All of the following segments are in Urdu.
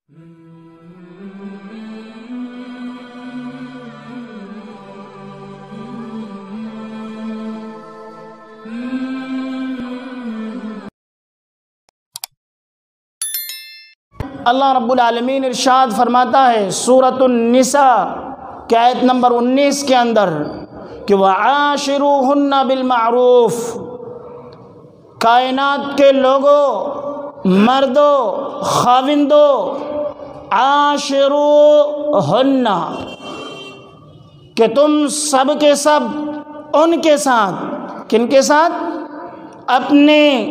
اللہ رب العالمین ارشاد فرماتا ہے سورۃ النساء کی آیت نمبر 19 کے اندر کہ وَعَاشِرُوهُنَّ بِالْمَعْرُوفِ، کائنات کے لوگوں، مردوں، خاوندوں، عاشروہن، کہ تم سب کے سب ان کے ساتھ، کن کے ساتھ؟ اپنے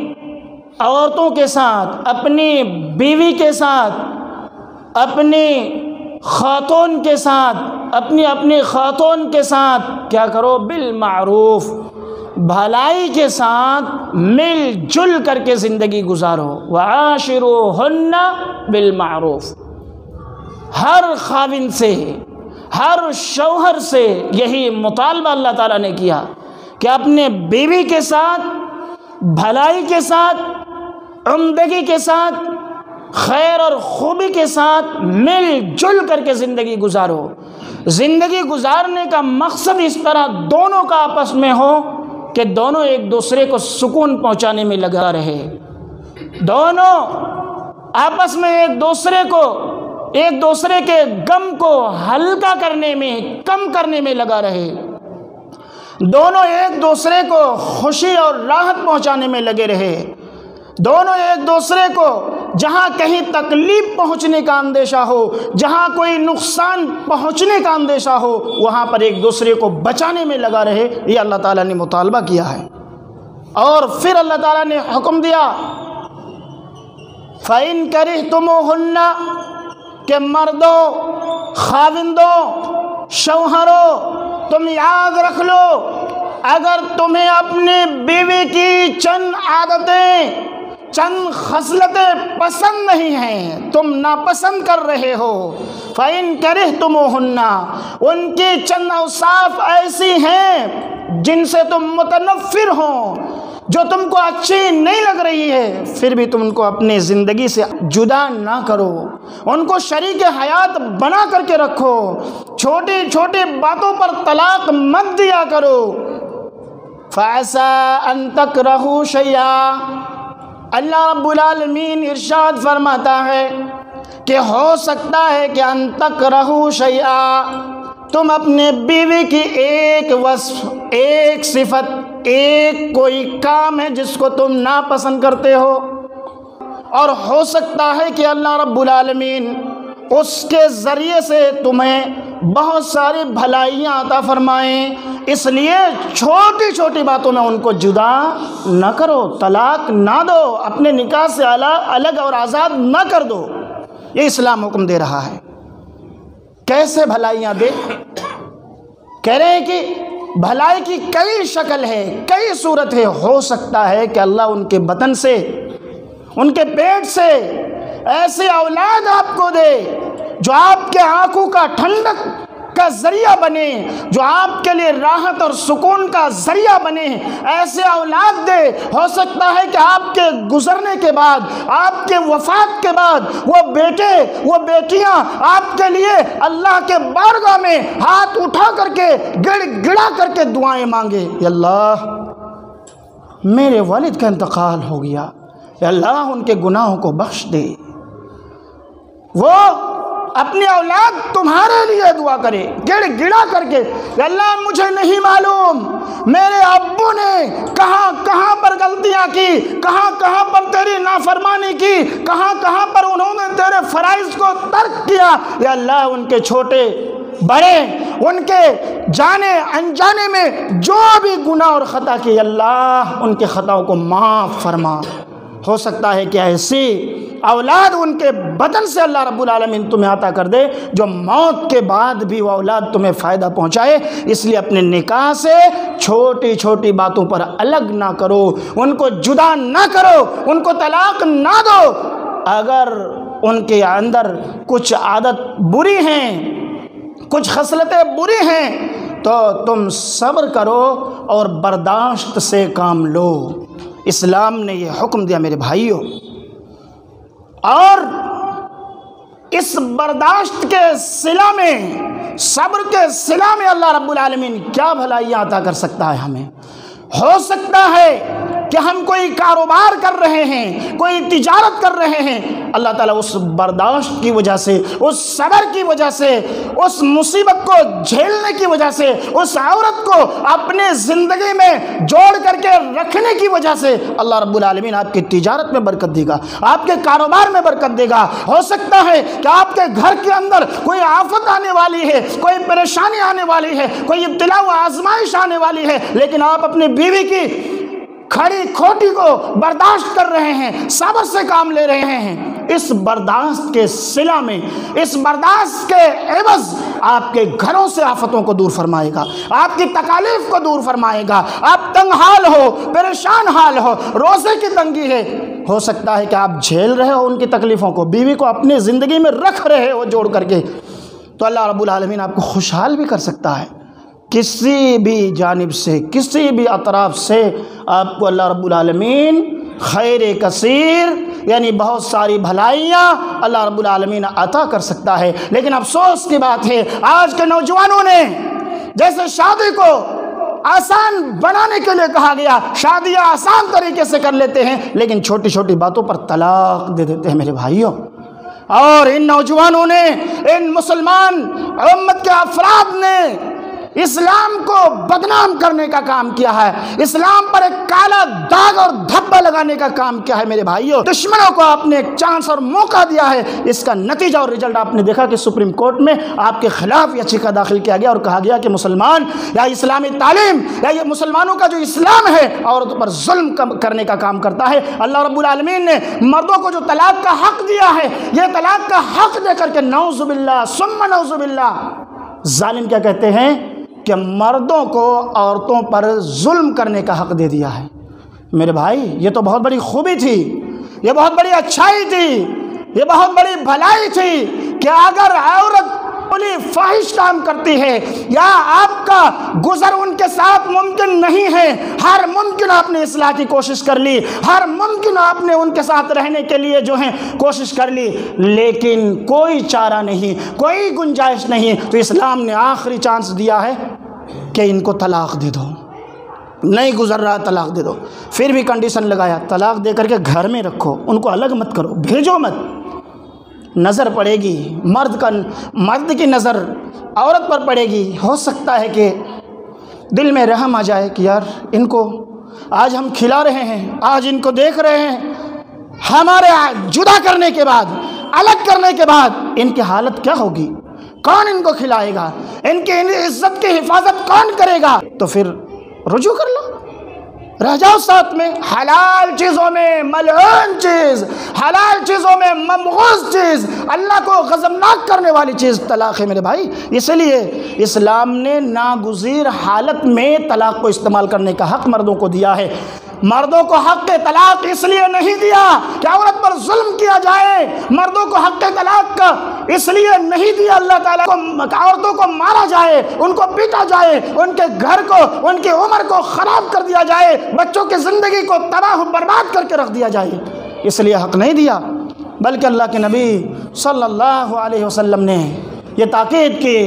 عورتوں کے ساتھ، اپنی بیوی کے ساتھ، اپنی خاتون کے ساتھ، اپنی خاتون کے ساتھ کیا کرو؟ بالمعروف، بھلائی کے ساتھ مل جل کر کے زندگی گزارو۔ وعاشروہن بالمعروف، ہر خاوند سے، ہر شوہر سے یہی مطالبہ اللہ تعالیٰ نے کیا کہ اپنے بیوی کے ساتھ بھلائی کے ساتھ، عمدگی کے ساتھ، خیر اور خوبی کے ساتھ مل جل کر کے زندگی گزارو۔ زندگی گزارنے کا مقصد اس طرح دونوں کا آپس میں ہو کہ دونوں ایک دوسرے کو سکون پہنچانے میں لگا رہے، دونوں آپس میں ایک دوسرے کے غم کو ہلکا کرنے میں، کم کرنے میں لگا رہے، دونوں ایک دوسرے کو خوشی اور راحت پہنچانے میں لگے رہے، دونوں ایک دوسرے کو جہاں کہیں تکلیف پہنچنے کا اندیشہ ہو، جہاں کوئی نقصان پہنچنے کا اندیشہ ہو، وہاں پر ایک دوسرے کو بچانے میں لگا رہے۔ یہ اللہ تعالیٰ نے مطالبہ کیا ہے۔ اور پھر اللہ تعالیٰ نے حکم دیا فَإِن كَرِهْتُمُوهُنَّ، کہ مردوں، خاوندوں، شوہروں، تم یاد رکھ لو، اگر تمہیں اپنی بیوی کی چند عادتیں، چند خصلتیں پسند نہیں ہیں، تم ناپسند کر رہے ہو، فَإِن كَرِهْتُمُوهُنَّ، ان کی چند اوصاف ایسی ہیں جن سے تم متنفر ہو، جو تم کو اچھی نہیں لگ رہی ہے، پھر بھی تم ان کو اپنی زندگی سے جدا نہ کرو، ان کو شریک حیات بنا کر کے رکھو، چھوٹی چھوٹی باتوں پر طلاق مت دیا کرو۔ فَعَسَىٰ أَن تَكْرَهُوا شَيْئًا، اللہ رب العالمین ارشاد فرماتا ہے کہ ہو سکتا ہے کہ ان تکرہوا شیئا، تم اپنے بیوی کی ایک وصف، ایک صفت، ایک کوئی کام ہے جس کو تم ناپسند کرتے ہو، اور ہو سکتا ہے کہ اللہ رب العالمین اس کے ذریعے سے تمہیں بہت ساری بھلائیاں عطا فرمائیں، اس لیے چھوٹی چھوٹی باتوں میں ان کو جدا نہ کرو، طلاق نہ دو، اپنے نکاح سے الگ اور آزاد نہ کر دو۔ یہ اسلام حکم دے رہا ہے۔ کیسے بھلائیاں دے؟ کہہ رہے ہیں کہ بھلائی کی کئی شکل ہے، کئی صورت ہے۔ ہو سکتا ہے کہ اللہ ان کے بطن سے، ان کے پیٹ سے ایسی اولاد آپ کو دے جو آپ کے آنکھوں کا ٹھنڈک کا ذریعہ بنے، جو آپ کے لیے راحت اور سکون کا ذریعہ بنے، ایسے اولاد دے۔ ہو سکتا ہے کہ آپ کے گزرنے کے بعد، آپ کے وفات کے بعد وہ بیٹے، وہ بیٹیاں آپ کے لیے اللہ کے بارگاہ میں ہاتھ اٹھا کر کے، گڑ گڑا کر کے دعائیں مانگے، یا اللہ میرے والد کا انتقال ہو گیا، یا اللہ ان کے گناہوں کو بخش دے۔ وہ اپنی اولاد تمہارے لیے دعا کرے، گڑ گڑا کر کے، کہ اللہ مجھے نہیں معلوم میرے ابو نے کہاں کہاں پر غلطیاں کی، کہاں کہاں پر تیری نافرمانی کی، کہاں کہاں پر انہوں نے تیرے فرائض کو ترک کیا، یا اللہ ان کے چھوٹے بڑے، ان کے جانے انجانے میں جو بھی گناہ اور خطا کی، اللہ ان کے خطاؤں کو معاف فرما۔ ہو سکتا ہے کہ ایسی اولاد ان کے بدن سے اللہ رب العالمین تمہیں عطا کر دے جو موت کے بعد بھی وہ اولاد تمہیں فائدہ پہنچائے۔ اس لیے اپنے نکاح سے چھوٹی چھوٹی باتوں پر الگ نہ کرو، ان کو جدا نہ کرو، ان کو طلاق نہ دو۔ اگر ان کے اندر کچھ عادت بری ہیں، کچھ خصلتیں بری ہیں، تو تم صبر کرو اور برداشت سے کام لو۔ اسلام نے یہ حکم دیا میرے بھائیوں۔ اور اس برداشت کے صلہ میں، صبر کے صلہ میں اللہ رب العالمین کیا بھلائیاں عطا کر سکتا ہے ہمیں۔ ہو سکتا ہے کہ ہم کوئی کاروبار کر رہے ہیں، کوئی تجارت کر رہے ہیں، اللہ تعالیٰ اس برداشت کی وجہ سے، اس صبر کی وجہ سے، اس مصیبت کو جھیلنے کی وجہ سے، اس عورت کو اپنے زندگی میں جوڑ کر کے رکھنے کی وجہ سے اللہ رب العالمین آپ کی تجارت میں برکت دے گا، آپ کے کاروبار میں برکت دے گا۔ ہو سکتا ہے کہ آپ کے گھر کے اندر کوئی آفت آنے والی ہے، کوئی پریشانی آنے والی ہے، کوئی ابتلا و آزمائش آنے والی ہے، لیکن آپ اپنی بیوی کی کھڑی کھوٹی کو برداشت کر رہے ہیں، صبر سے کام لے رہے ہیں۔ اس برداشت کے صلہ میں، اس برداشت کے عوض آپ کے گھروں سے آفتوں کو دور فرمائے گا، آپ کی تکالیف کو دور فرمائے گا۔ آپ تنگ حال ہو، پریشان حال ہو، روزے کی تنگی ہے، ہو سکتا ہے کہ آپ جھیل رہے ہو ان کی تکلیفوں کو، بیوی کو اپنی زندگی میں رکھ رہے ہو جوڑ کر کے، تو اللہ رب العالمین آپ کو خوشحال بھی کر سکتا ہے۔ کسی بھی جانب سے، کسی بھی اطراف سے آپ کو اللہ رب العالمین خیر کثیر، یعنی بہت ساری بھلائیاں اللہ رب العالمین عطا کر سکتا ہے۔ لیکن افسوس کی بات ہے آج کے نوجوانوں نے جیسے شادی کو آسان بنانے کے لیے کہا گیا، شادیاں آسان طریقے سے کر لیتے ہیں، لیکن چھوٹی چھوٹی باتوں پر طلاق دے دیتے ہیں میرے بھائیوں۔ اور ان نوجوانوں نے، ان مسلمان امت کے افراد نے اسلام کو بدنام کرنے کا کام کیا ہے، اسلام پر ایک کالا داغ اور دھبا لگانے کا کام کیا ہے میرے بھائیوں۔ دشمنوں کو آپ نے ایک چانس اور موقع دیا ہے، اس کا نتیجہ اور رزلٹ آپ نے دیکھا کہ سپریم کورٹ میں آپ کے خلاف یچیکا داخل کیا گیا اور کہا گیا کہ مسلمان یا اسلامی تعلیم یا یہ مسلمانوں کا جو اسلام ہے عورتوں پر ظلم کرنے کا کام کرتا ہے۔ اللہ رب العالمین نے مردوں کو جو طلاق کا حق دیا ہے، یہ طلاق کا حق دے کر کے نعوذ باللہ ثم نعوذ باللہ، ظالم کیا کہتے ہیں کہ مردوں کو عورتوں پر ظلم کرنے کا حق دے دیا ہے۔ میرے بھائی یہ تو بہت بڑی خوبی تھی، یہ بہت بڑی اچھائی تھی، یہ بہت بڑی بھلائی تھی کہ اگر عورت بڑی فاحش کام کرتی ہے یا آپ کا گزر ان کے ساتھ ممکن نہیں ہے، ہر ممکن آپ نے اصلاح کی کوشش کر لی، ہر ممکن آپ نے ان کے ساتھ رہنے کے لیے جو ہے کوشش کر لی، لیکن کوئی چارہ نہیں، کوئی گنجائش نہیں، تو اسلام نے آخری چانس دیا ہے کہ ان کو طلاق دے دو، نہیں گزر رہا طلاق دے دو۔ پھر بھی کنڈیشن لگایا، طلاق دے کر کے گھر میں رکھو، ان کو الگ مت کرو، بھیجو مت، نظر پڑے گی، مرد کی نظر عورت پر پڑے گی، ہو سکتا ہے کہ دل میں رحم آ جائے کہ یار ان کو آج ہم کھلا رہے ہیں، آج ان کو دیکھ رہے ہیں، ہمارے جدا کرنے کے بعد، الگ کرنے کے بعد ان کی حالت کیا ہوگی، کون ان کو کھلائے گا، ان کی عزت کی حفاظت کون کرے گا؟ تو پھر رجوع کر لو، رہ جاؤ ساتھ میں۔ حلال چیزوں میں ملعون چیز، حلال چیزوں میں ممغوض چیز، اللہ کو غضبناک کرنے والی چیز طلاق ہے میرے بھائی۔ اس لیے اسلام نے ناگزیر حالت میں طلاق کو استعمال کرنے کا حق مردوں کو دیا ہے۔ مردوں کو حق طلاق اس لیے نہیں دیا کہ عورت پر ظلم کیا جائے، مردوں کو حق طلاق کا اس لیے نہیں دیا اللہ تعالیٰ کو عورتوں کو مارا جائے، ان کو پیٹا جائے، ان کے گھر کو، ان کی عمر کو خراب کر دیا جائے، بچوں کی زندگی کو تباہ برباد کر کے رکھ دیا جائے، اس لیے حق نہیں دیا، بلکہ اللہ کے نبی صلی اللہ علیہ وسلم نے یہ تاکید کی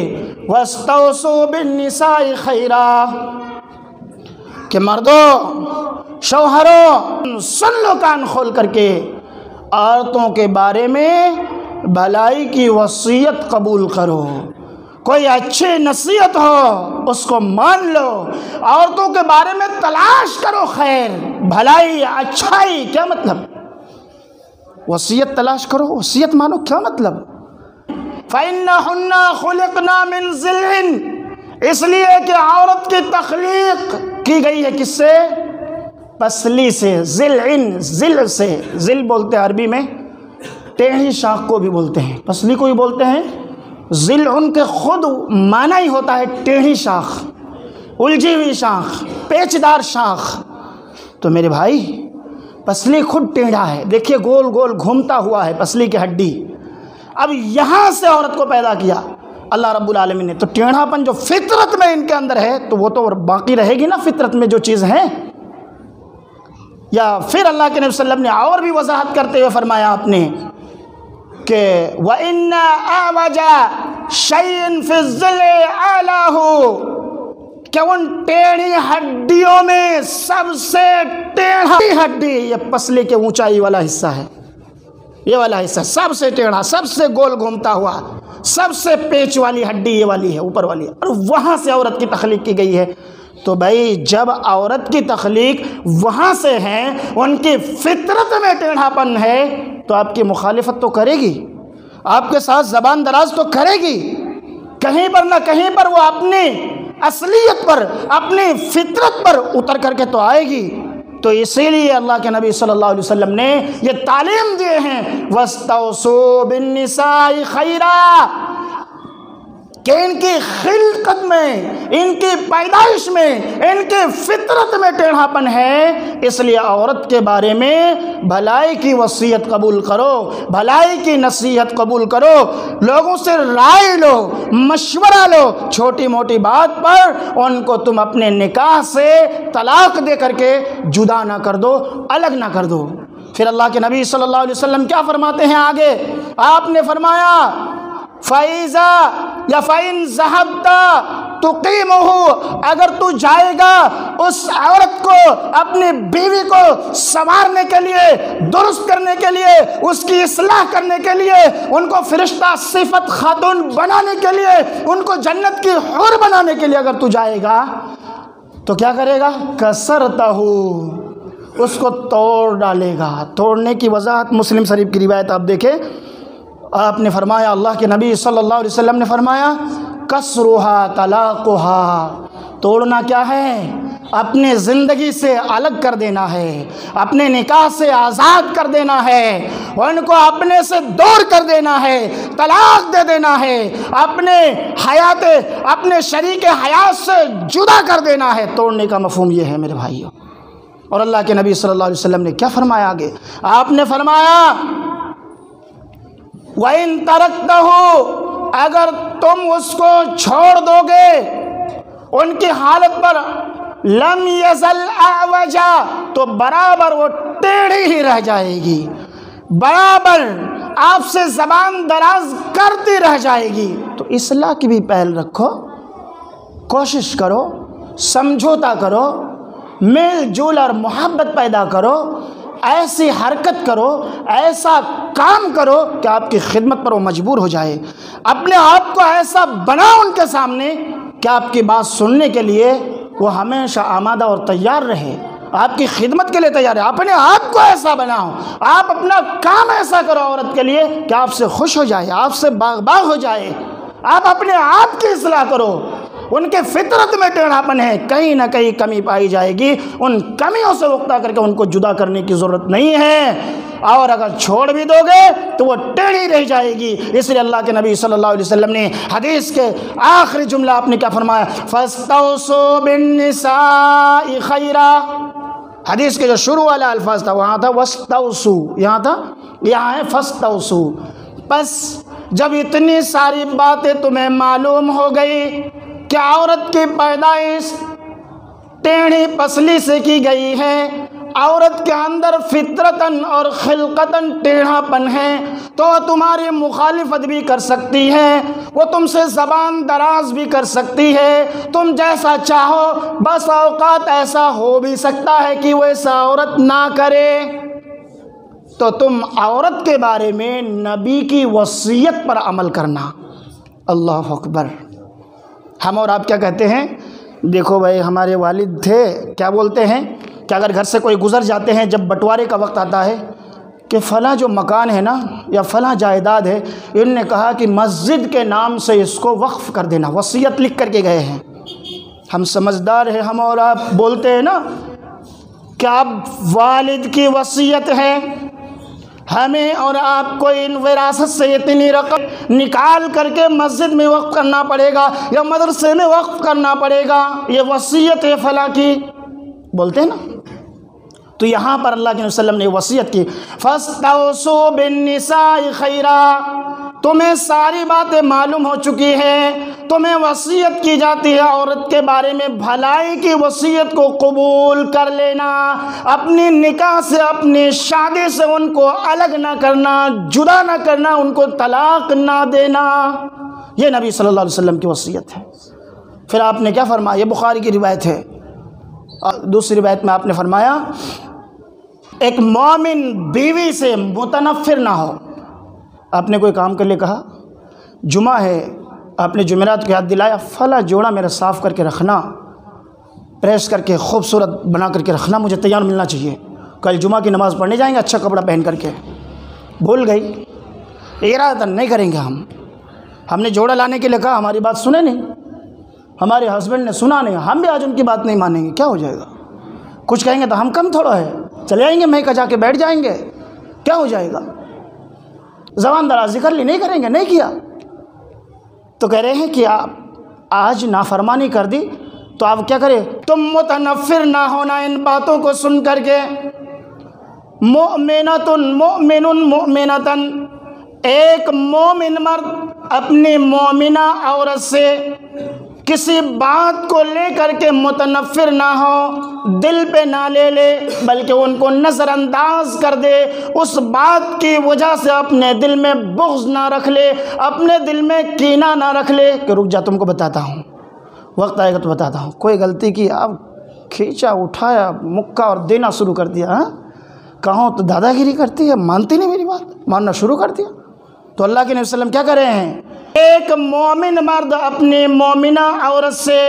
وَاسْتَوْصُوا بِالنِّسَاءِ خَيْرًا کہ مردوں، شوہروں، سن لو کان کھول کر کے، عورتوں کے بارے میں بھلائی کی وصیت قبول کرو، کوئی اچھی نصیحت ہو اس کو مان لو، عورتوں کے بارے میں تلاش کرو خیر، بھلائی، اچھائی۔ کیا مطلب؟ وصیت تلاش کرو، وصیت مانو، کیا مطلب؟ فَإِنَّهُنَّ خُلِقْنَا مِنْ ضِلْعٍ، اس لیے کہ عورت کی تخلیق کی گئی ہے کس سے؟ پسلی سے، ضلعن، ضلع سے، ضلع بولتے ہیں عربی میں، ٹیڑھی شاخ کو بھی بولتے ہیں، پسلی کو بھی بولتے ہیں، ضلع ان کے خود معنی ہی ہوتا ہے ٹیڑھی شاخ، الجھی ہوئی شاخ، پیچدار شاخ۔ تو میرے بھائی پسلی خود ٹیڑھا ہے، دیکھیے گول گول گھومتا ہوا ہے پسلی کی ہڈی۔ اب یہاں سے عورت کو پیدا کیا اللہ رب العالمین نے، تو ٹیڑھا پن جو فطرت میں ان کے اندر ہے تو وہ تو باقی رہے گی نا فطرت میں جو چیز ہے۔ یا پھر اللہ کے نبی صلی اللہ علیہ وسلم نے اور بھی وضاحت کرتے ہوئے فرمایا آپ نے کہ وَإِنَّ أَعْوَجَ شَيْءٍ فِي الضِّلْعِ أَعْلَاهُ، کہ ان ٹیڑھی ہڈیوں میں سب سے ٹیڑھا ہڈی یہ پسلی کے اونچائی والا حصہ ہے، یہ والا حصہ سب سے ٹیڑھا، سب سے گول گھومتا ہوا، سب سے پیچ والی ہڈی یہ والی ہے، اوپر والی ہے، اور وہاں سے عورت کی تخلیق کی گئی ہے۔ تو بھائی جب عورت کی تخلیق وہاں سے ہے، ان کی فطرت میں ٹیڑھا پن ہے، تو آپ کی مخالفت تو کرے گی، آپ کے ساتھ زبان دراز تو کرے گی، کہیں پر نہ کہیں پر وہ اپنی اصلیت پر، اپنی فطرت پر اتر کر کے تو آئے گی۔ تو اسی لیے اللہ کے نبی صلی اللہ علیہ وسلم نے یہ تعلیم دیے ہیں وَاسْتَوْصُوا بِالنِّسَاءِ خَيْرًا، کہ ان کی خلقت میں، ان کی پیدائش میں، ان کی فطرت میں ٹیڑھا پن ہے، اس لیے عورت کے بارے میں بھلائی کی وصیت قبول کرو، بھلائی کی نصیحت قبول کرو، لوگوں سے رائے لو، مشورہ لو، چھوٹی موٹی بات پر ان کو تم اپنے نکاح سے طلاق دے کر کے جدا نہ کر دو، الگ نہ کر دو۔ پھر اللہ کے نبی صلی اللہ علیہ وسلم کیا فرماتے ہیں آگے؟ آپ نے فرمایا فَإِذَا یا فَإِن ذَهَبْتَ تُقِيمُهُ، اگر تو جائے گا اس عورت کو، اپنی بیوی کو سنوارنے کے لیے، درست کرنے کے لیے، اس کی اصلاح کرنے کے لیے، ان کو فرشتہ صفت خاتون بنانے کے لیے، ان کو جنت کی حور بنانے کے لیے اگر تو جائے گا تو کیا کرے گا؟ کسرتہ، اس کو توڑ ڈالے گا۔ توڑنے کی وضاحت مسلم شریف کی روایت آپ دیکھیں، آپ نے فرمایا، اللہ کے نبی صلی اللہ علیہ وسلم نے فرمایا کسرها طلاقها، توڑنا کیا ہے؟ اپنے زندگی سے الگ کر دینا ہے، اپنے نکاح سے آزاد کر دینا ہے، ان کو اپنے سے دور کر دینا ہے، طلاق دے دینا ہے، اپنے حیات، اپنے شریک حیات سے جدا کر دینا ہے۔ توڑنے کا مفہوم یہ ہے میرے بھائیوں۔ اور اللہ کے نبی صلی اللہ علیہ وسلم نے کیا فرمایا آگے؟ آپ نے فرمایا وَإِن تَرَكْتَهُ، اگر تم اس کو چھوڑ دو گے ان کی حالت پر، لَمْ يَزَلْ أَعْوَجًا، تو برابر وہ ٹیڑھی ہی رہ جائے گی، برابر آپ سے زبان دراز کرتی رہ جائے گی۔ تو اصلاح کی بھی پہل رکھو، کوشش کرو، سمجھوتا کرو، میل جول اور محبت پیدا کرو، ایسی حرکت کرو، ایسا کام کرو کہ آپ کی خدمت پر وہ مجبور ہو جائے، اپنے آپ کو ایسا بناؤ ان کے سامنے کہ آپ کی بات سننے کے لیے وہ ہمیشہ آمادہ اور تیار رہے، آپ کی خدمت کے لیے تیار ہے۔ اپنے آپ کو ایسا بناؤ، آپ اپنا کام ایسا کرو عورت کے لیے کہ آپ سے خوش ہو جائے، آپ سے باغ باغ ہو جائے۔ آپ اپنے آپ کی اصلاح کرو، ان کے فطرت میں ٹیڑھا پن ہے، کہیں نہ کہیں کمی پائی جائے گی، ان کمیوں سے رکتا کر کے ان کو جدا کرنے کی ضرورت نہیں ہے، اور اگر چھوڑ بھی دو گے تو وہ ٹیڑھی رہ جائے گی۔ اس لیے اللہ کے نبی صلی اللہ علیہ وسلم نے حدیث کے آخری جملہ آپ نے کیا فرمایا؟ فَاسْتَوْصُوا بِالنِّسَاءِ خَيْرًا، حدیث کے جو شروع والا الفاظ تھا وہاں تھا وَاسْتَوْصُوا، یہاں تھا، یہاں ہے فَاسْتَوْصُوا۔ پس جب اتنی ساری باتیں تمہیں معلوم ہو گئی کہ عورت کی پیدائش ٹیڑھی پسلی سے کی گئی ہے، عورت کے اندر فطرتاً اور خلقتاً ٹیڑھا پن ہے، تو تمہاری مخالفت بھی کر سکتی ہے، وہ تم سے زبان دراز بھی کر سکتی ہے، تم جیسا چاہو، بس اوقات ایسا ہو بھی سکتا ہے کہ وہ ایسا عورت نہ کرے، تو تم عورت کے بارے میں نبی کی وصیت پر عمل کرنا۔ اللہ اکبر۔ ہم اور آپ کیا کہتے ہیں؟ دیکھو بھائی، ہمارے والد تھے، کیا بولتے ہیں کہ اگر گھر سے کوئی گزر جاتے ہیں، جب بٹوارے کا وقت آتا ہے کہ فلاں جو مکان ہے نا یا فلاں جائیداد ہے، ان نے کہا کہ مسجد کے نام سے اس کو وقف کر دینا، وصیت لکھ کر کے گئے ہیں۔ ہم سمجھدار ہیں، ہم اور آپ بولتے ہیں نا کہ اب والد کی وصیت ہے، ہمیں اور آپ کو ان وراثت سے اتنی رقم نکال کر کے مسجد میں وقف کرنا پڑے گا یا مدرسے میں وقف کرنا پڑے گا، یہ وصیت ہے فلاں کی، بولتے ہیں نا۔ تو یہاں پر اللہ کے نبی صلی اللہ علیہ وسلم نے وصیت کی، فَاسْتَوْصُوا بِالنِّسَاءِ خَيْرًا، تمہیں ساری باتیں معلوم ہو چکی ہیں، تمہیں وصیت کی جاتی ہے عورت کے بارے میں بھلائی کی وصیت کو قبول کر لینا، اپنی نکاح سے اپنی شادی سے ان کو الگ نہ کرنا، جدا نہ کرنا، ان کو طلاق نہ دینا۔ یہ نبی صلی اللہ علیہ وسلم کی وصیت ہے۔ پھر آپ نے کیا فرمایا؟ یہ بخاری کی روایت ہے۔ دوسری روایت میں آپ نے فرمایا ایک مومن بیوی سے متنفر نہ ہو۔ آپ نے کوئی کام کے لیے کہا، جمعہ ہے، آپ نے جمعرات کو یاد دلایا فلاں جوڑا میرا صاف کر کے رکھنا، پریس کر کے خوبصورت بنا کر کے رکھنا، مجھے تیار ملنا چاہیے، کل جمعہ کی نماز پڑھنے جائیں گے اچھا کپڑا پہن کر کے۔ بھول گئی، ارادہ نہیں کریں گے ہم نے جوڑا لانے کے لیے کہا، ہماری بات سنے نہیں، ہمارے ہسبینڈ نے سنا نہیں، ہم بھی آج ان کی بات نہیں مانیں گے، کیا ہو جائے گا؟ کچھ کہیں گے تو ہم کم تھوڑا ہے، چلے آئیں گے میکہ جا کے بیٹھ جائیں گے، کیا ہو جائے گا؟ زبان درازی کر لی، نہیں کریں گے، نہیں کیا تو کہہ رہے ہیں کہ آپ آج نافرمانی کر دی تو آپ کیا کریں؟ تم متنفر نہ ہونا ان باتوں کو سن کر کے۔ مؤمنۃ مؤمن مؤمنۃ، ایک مومن مرد اپنی مومنہ عورت سے کسی بات کو لے کر کے متنفر نہ ہو، دل پہ نہ لے لے، بلکہ ان کو نظر انداز کر دے، اس بات کی وجہ سے اپنے دل میں بغض نہ رکھ لے، اپنے دل میں کینہ نہ رکھ لے کہ رک جا تم کو بتاتا ہوں، وقت آئے گا تو بتاتا ہوں۔ کوئی غلطی کی، اب کھینچا اٹھایا مکہ اور دینا شروع کر دیا، کہوں تو دادا گیری کرتی ہے، مانتی نہیں میری بات، ماننا شروع کر دیا۔ تو اللہ کے نبی صلی اللہ علیہ وسلم کیا کر رہے ہیں؟ ایک مومن مرد اپنی مومنہ عورت سے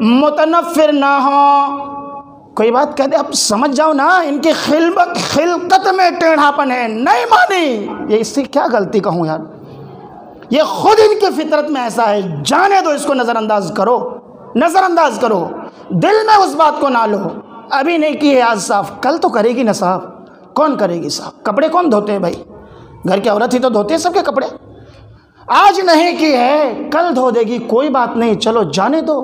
متنفر نہ ہو۔ کوئی بات کہہ دے اب سمجھ جاؤ نا، ان کی خلقت میں ٹیڑھاپن ہے، نہیں مانی، یہ اس سے کیا غلطی کہوں یار، یہ خود ان کی فطرت میں ایسا ہے، جانے دو اس کو، نظر انداز کرو، نظر انداز کرو، دل میں اس بات کو نہ لو۔ ابھی نہیں کی ہے آج صاف، کل تو کرے گی نا صاف، کون کرے گی صاف؟ کپڑے کون دھوتے ہیں بھائی؟ گھر کی عورت ہی تو دھوتے ہیں سب کے کپڑے۔ آج نہیں کی ہے کل دھو دے گی، کوئی بات نہیں، چلو جانے دو۔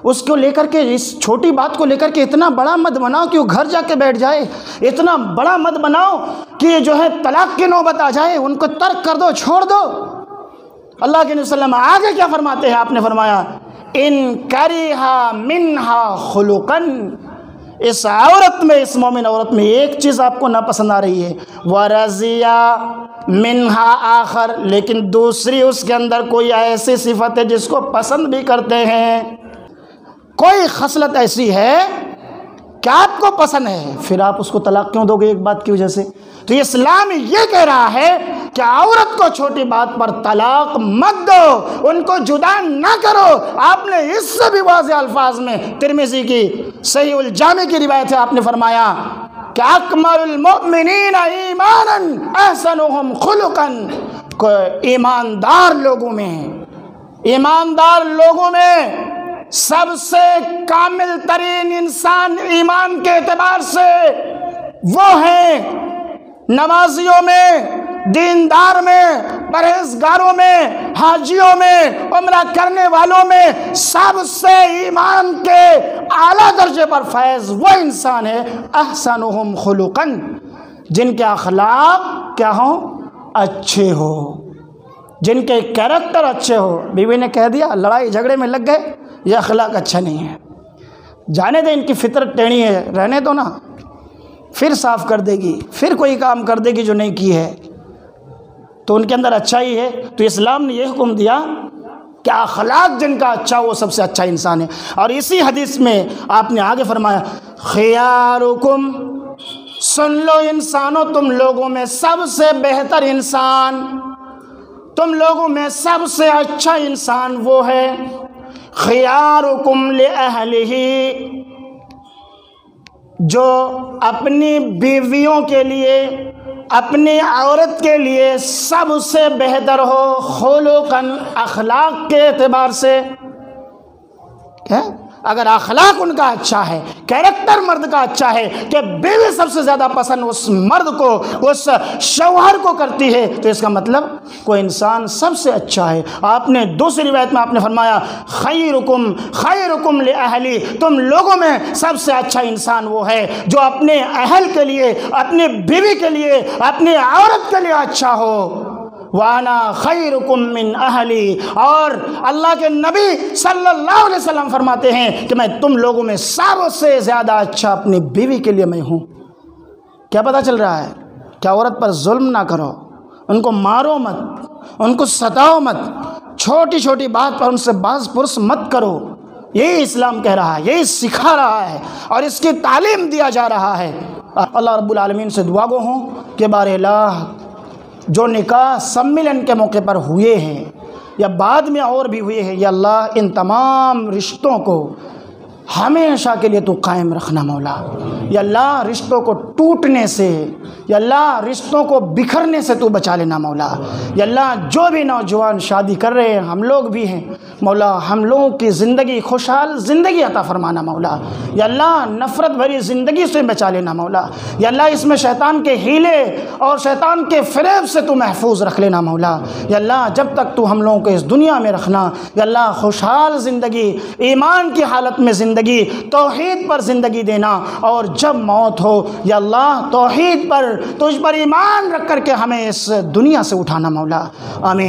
اس کو لے کر کے، اس چھوٹی بات کو لے کر کے اتنا بڑا مت بناؤ کہ وہ گھر جا کے بیٹھ جائے، اتنا بڑا مت بناؤ کہ جو ہے طلاق کی نوبت آ جائے، ان کو ترک کر دو، چھوڑ دو۔ اللہ کے نبی صلی اللہ علیہ وسلم آگے کیا فرماتے ہیں؟ آپ نے فرمایا ان کریہا منہا خلقن، اس عورت میں، اس مومن عورت میں ایک چیز آپ کو ناپسند آ رہی ہے، ورضیہ منہا آخر، لیکن دوسری اس کے اندر کوئی ایسی صفت ہے جس کو پسند بھی کرتے ہیں، کوئی خصلت ایسی ہے کہ آپ کو پسند ہے، پھر آپ اس کو طلاق کیوں دو گے ایک بات کی وجہ سے؟ تو اسلام یہ کہہ رہا ہے کہ عورت کو چھوٹی بات پر طلاق مت دو، ان کو جدا نہ کرو۔ آپ نے اس سے بھی واضح الفاظ میں، ترمذی کی صحیح الجامع کی روایت ہے، آپ نے فرمایا کہ اکمل المؤمنین ایمانا احسنهم خلقا، ایماندار لوگوں میں سب سے کامل ترین انسان ایمان کے اعتبار سے وہ ہیں نمازیوں میں، دیندار میں، پرہیزگاروں میں، حاجیوں میں، عمرہ کرنے والوں میں، سب سے ایمان کے اعلیٰ درجے پر فیض وہ انسان ہے احسنهم خلقا، جن کے اخلاق کیا ہوں؟ اچھے ہو، جن کے کیریکٹر اچھے ہو۔ بیوی نے کہہ دیا، لڑائی جھگڑے میں لگ گئے، یہ اخلاق اچھا نہیں ہے، جانے دیں، ان کی فطرت ٹیڑھی ہے، رہنے دو نا، پھر صاف کر دے گی، پھر کوئی کام کر دے گی جو نہیں کی ہے، تو ان کے اندر اچھائی ہے۔ تو اسلام نے یہ حکم دیا کہ اخلاق جن کا اچھا وہ سب سے اچھا انسان ہے۔ اور اسی حدیث میں آپ نے آگے فرمایا خیارکم، سن لو انسانوں، تم لوگوں میں سب سے بہتر انسان، تم لوگوں میں سب سے اچھا انسان وہ ہے خیارکم لأہلہ، جو اپنی بیویوں کے لیے، اپنی عورت کے لیے سب سے بہتر ہو، خلقاً، اخلاق کے اعتبار سے۔ اگر اخلاق ان کا اچھا ہے، کیریکٹر مرد کا اچھا ہے کہ بیوی سب سے زیادہ پسند اس مرد کو، اس شوہر کو کرتی ہے، تو اس کا مطلب کوئی انسان سب سے اچھا ہے۔ آپ نے دوسری روایت میں آپ نے فرمایا خیرکم خیرکم لأہلی، تم لوگوں میں سب سے اچھا انسان وہ ہے جو اپنے اہل کے لیے، اپنی بیوی کے لیے، اپنی عورت کے لیے اچھا ہو۔ وانا خیرکم من اہلی، اور اللہ کے نبی صلی اللہ علیہ وسلم فرماتے ہیں کہ میں تم لوگوں میں سب سے زیادہ اچھا اپنی بیوی کے لیے میں ہوں۔ کیا پتہ چل رہا ہے؟ کہ عورت پر ظلم نہ کرو، ان کو مارو مت، ان کو ستاؤ مت، چھوٹی چھوٹی بات پر ان سے باز پرس مت کرو۔ یہی اسلام کہہ رہا ہے، یہی سکھا رہا ہے، اور اس کی تعلیم دیا جا رہا ہے۔ اللہ رب العالمین سے دعا گو ہوں کہ بار الہ جو نکاح سملن کے موقع پر ہوئے ہیں یا بعد میں اور بھی ہوئے ہیں، یا اللہ ان تمام رشتوں کو ہمیشہ کے لیے تو قائم رکھنا مولا۔ یا اللہ رشتوں کو ٹوٹنے سے، یا اللہ رشتوں کو بکھرنے سے تو بچا لینا مولا۔ یا اللہ جو بھی نوجوان شادی کر رہے ہیں، ہم لوگ بھی ہیں مولا، ہم لوگوں کی زندگی خوشحال زندگی عطا فرمانا مولا۔ یا اللہ نفرت بھری زندگی سے بچا لینا مولا۔ یا اللہ اس میں شیطان کے ہیلے اور شیطان کے فریب سے تو محفوظ رکھ لینا مولا۔ یا اللہ جب تک تو ہم لوگوں کو اس دنیا میں رکھنا، یا اللہ خوشحال زندگی، ایمان کی حالت میں زندگی، توحید پر زندگی دینا، اور جب موت ہو یا اللہ توحید پر، تجھ پر ایمان رکھ کر کے ہمیں اس دنیا سے اٹھانا مولا۔ آمین۔